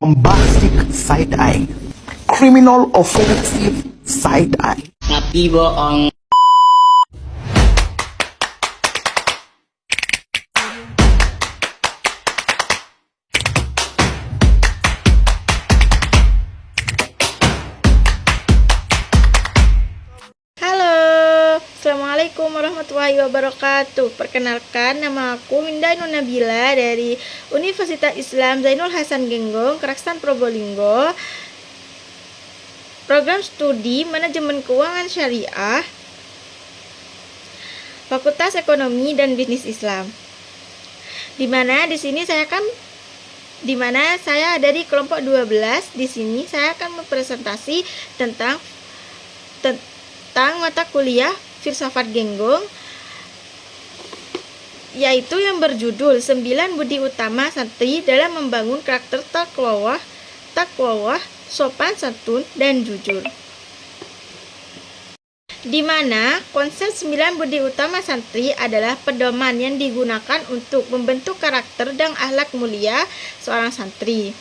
bombastic side-eye, criminal offensive side-eye. Nabi bohong. Halo, Assalamualaikum warahmatullahi wabarakatuh. Perkenalkan, nama aku Winda Ainun Nabila dari Universitas Islam Zainul Hasan Genggong, Keraksan Probolinggo. Program Studi Manajemen Keuangan Syariah, Fakultas Ekonomi dan Bisnis Islam. Di mana saya dari kelompok 12. Di sini saya akan mempresentasi tentang mata kuliah Filsafat Genggong, yaitu yang berjudul 9 Budi Utama Santri dalam Membangun Karakter Taqwa, Sopan Santun, dan Jujur. Di mana konsep 9 budi utama santri adalah pedoman yang digunakan untuk membentuk karakter dan akhlak mulia seorang santri.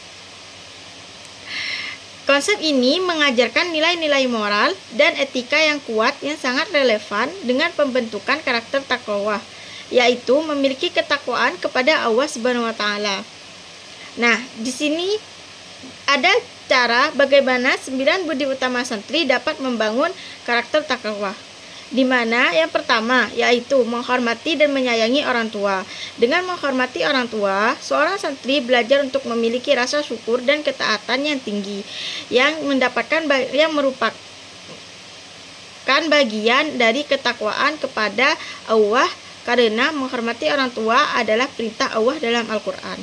Konsep ini mengajarkan nilai-nilai moral dan etika yang kuat yang sangat relevan dengan pembentukan karakter taqwa, yaitu memiliki ketakwaan kepada Allah Subhanahu wa taala. Nah, di sini ada cara bagaimana 9 budi utama santri dapat membangun karakter taqwa. Di mana yang pertama yaitu menghormati dan menyayangi orang tua. Dengan menghormati orang tua, seorang santri belajar untuk memiliki rasa syukur dan ketaatan yang tinggi, yang merupakan bagian dari ketakwaan kepada Allah, karena menghormati orang tua adalah perintah Allah dalam Al-Qur'an.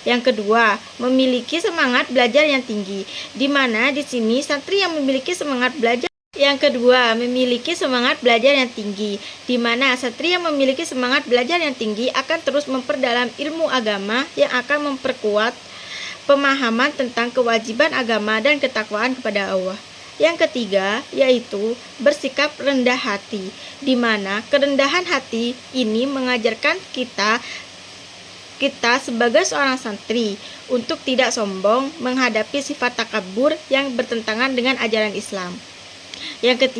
Yang kedua, memiliki semangat belajar yang tinggi, di mana di sini santri yang memiliki semangat belajar. Yang kedua, memiliki semangat belajar yang tinggi, di mana santri yang memiliki semangat belajar yang tinggi akan terus memperdalam ilmu agama yang akan memperkuat pemahaman tentang kewajiban agama dan ketakwaan kepada Allah. Yang ketiga, yaitu bersikap rendah hati, di mana kerendahan hati ini mengajarkan kita sebagai seorang santri untuk tidak sombong menghadapi sifat takabur yang bertentangan dengan ajaran Islam. Yang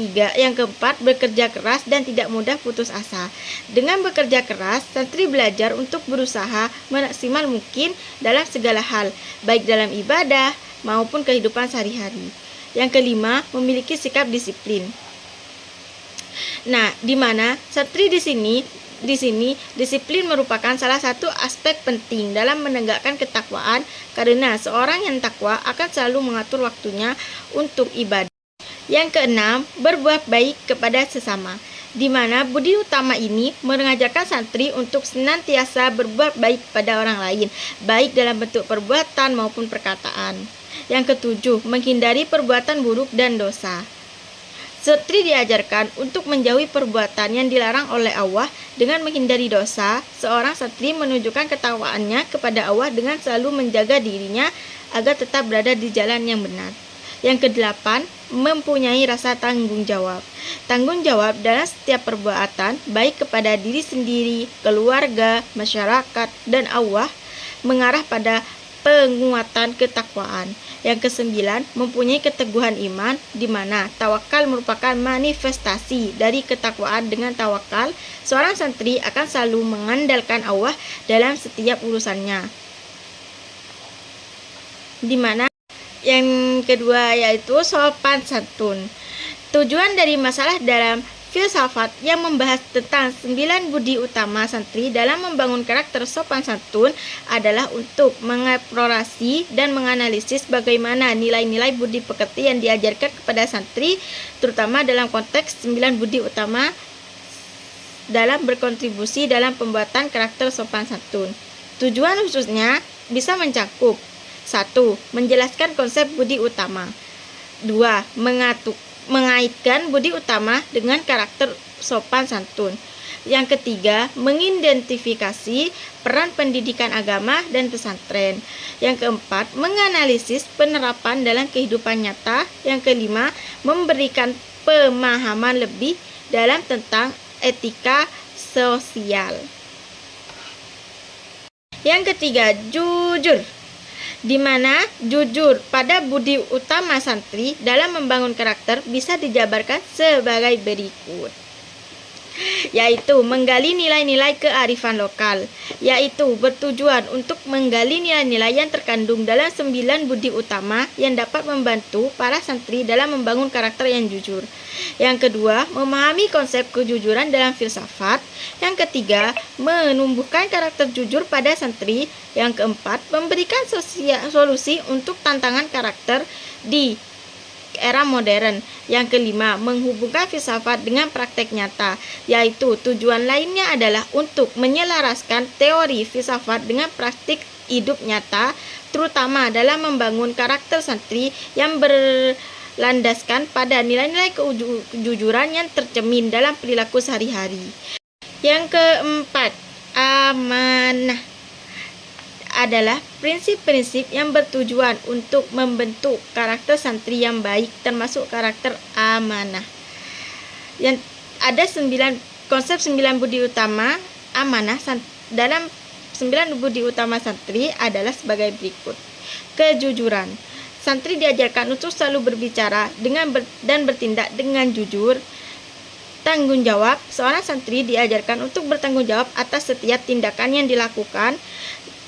keempat, bekerja keras dan tidak mudah putus asa. Dengan bekerja keras, santri belajar untuk berusaha maksimal mungkin dalam segala hal, baik dalam ibadah maupun kehidupan sehari-hari. Yang kelima, memiliki sikap disiplin. Nah, di mana santri di sini disiplin merupakan salah satu aspek penting dalam menegakkan ketakwaan, karena seorang yang takwa akan selalu mengatur waktunya untuk ibadah. Yang keenam, berbuat baik kepada sesama, di mana budi utama ini mengajarkan santri untuk senantiasa berbuat baik kepada orang lain, baik dalam bentuk perbuatan maupun perkataan. Yang ketujuh, menghindari perbuatan buruk dan dosa. Santri diajarkan untuk menjauhi perbuatan yang dilarang oleh Allah dengan menghindari dosa. Seorang santri menunjukkan ketakwaannya kepada Allah dengan selalu menjaga dirinya agar tetap berada di jalan yang benar. Yang kedelapan, mempunyai rasa tanggung jawab. Tanggung jawab dalam setiap perbuatan, baik kepada diri sendiri, keluarga, masyarakat, dan Allah, mengarah pada penguatan ketakwaan. Yang kesembilan, mempunyai keteguhan iman, di mana tawakal merupakan manifestasi dari ketakwaan. Dengan tawakal, seorang santri akan selalu mengandalkan Allah dalam setiap urusannya. Di mana yang kedua yaitu sopan santun. Tujuan dari masalah dalam filsafat yang membahas tentang 9 budi utama santri dalam membangun karakter sopan santun adalah untuk mengeksplorasi dan menganalisis bagaimana nilai-nilai budi pekerti yang diajarkan kepada santri, terutama dalam konteks 9 budi utama dalam berkontribusi dalam pembuatan karakter sopan santun. Tujuan khususnya bisa mencakup: 1. Menjelaskan konsep budi utama. 2. Mengaitkan budi utama dengan karakter sopan santun. Yang ketiga, mengidentifikasi peran pendidikan agama dan pesantren. Yang keempat, menganalisis penerapan dalam kehidupan nyata. Yang kelima, memberikan pemahaman lebih dalam tentang etika sosial. Yang ketiga, jujur. di mana jujur pada budi utama santri dalam membangun karakter bisa dijabarkan sebagai berikut, yaitu menggali nilai-nilai kearifan lokal, yaitu bertujuan untuk menggali nilai-nilai yang terkandung dalam 9 budi utama yang dapat membantu para santri dalam membangun karakter yang jujur. Yang kedua, memahami konsep kejujuran dalam filsafat. Yang ketiga, menumbuhkan karakter jujur pada santri. Yang keempat, memberikan solusi untuk tantangan karakter di era modern. Yang kelima, menghubungkan filsafat dengan praktek nyata, yaitu tujuan lainnya adalah untuk menyelaraskan teori filsafat dengan praktik hidup nyata, terutama dalam membangun karakter santri yang berlandaskan pada nilai-nilai kejujuran yang tercermin dalam perilaku sehari-hari. Yang keempat, amanah adalah prinsip-prinsip yang bertujuan untuk membentuk karakter santri yang baik, termasuk karakter amanah. Yang ada 9 konsep 9 budi utama amanah dalam 9 budi utama santri adalah sebagai berikut. Kejujuran. Santri diajarkan untuk selalu berbicara dan bertindak dengan jujur. Tanggung jawab. Seorang santri diajarkan untuk bertanggung jawab atas setiap tindakan yang dilakukan.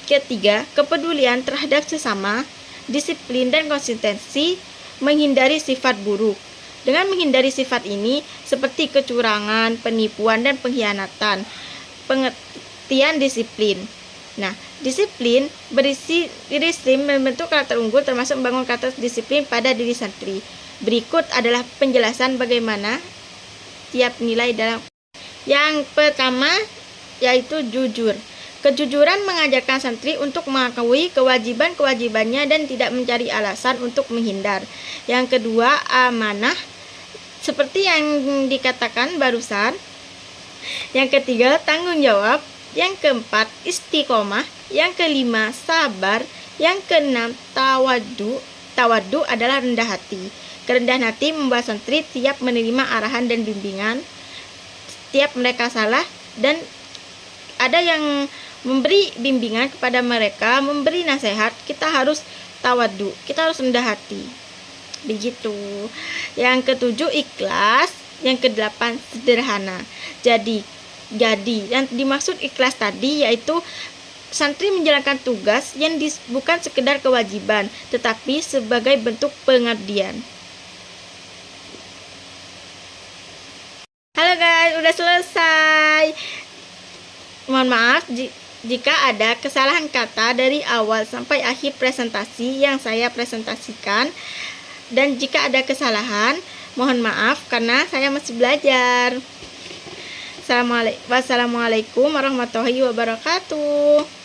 Ketiga, kepedulian terhadap sesama, disiplin dan konsistensi, menghindari sifat buruk. Dengan menghindari sifat ini, seperti kecurangan, penipuan, dan pengkhianatan. Pengertian disiplin. Nah, disiplin berisi membentuk karakter unggul, termasuk membangun karakter disiplin pada diri santri. Berikut adalah penjelasan bagaimana tiap nilai dalam. Yang pertama, yaitu jujur. Kejujuran mengajarkan santri untuk mengakui kewajiban-kewajibannya dan tidak mencari alasan untuk menghindar. Yang kedua, amanah, seperti yang dikatakan barusan. Yang ketiga, tanggung jawab. Yang keempat, istiqomah. Yang kelima, sabar. Yang keenam, tawadu. Tawadu adalah rendah hati. Kerendahan hati membuat santri siap menerima arahan dan bimbingan setiap mereka salah, dan ada yang memberi bimbingan kepada mereka, memberi nasihat, kita harus tawadu, kita harus rendah hati. Begitu. Yang ketujuh, ikhlas. Yang kedelapan, sederhana. Jadi yang dimaksud ikhlas tadi yaitu santri menjalankan tugas yang bukan sekedar kewajiban, tetapi sebagai bentuk pengabdian. Halo guys, udah selesai. Mohon maaf jika ada kesalahan kata dari awal sampai akhir presentasi yang saya presentasikan, dan jika ada kesalahan mohon maaf karena saya masih belajar. Wassalamualaikum warahmatullahi wabarakatuh.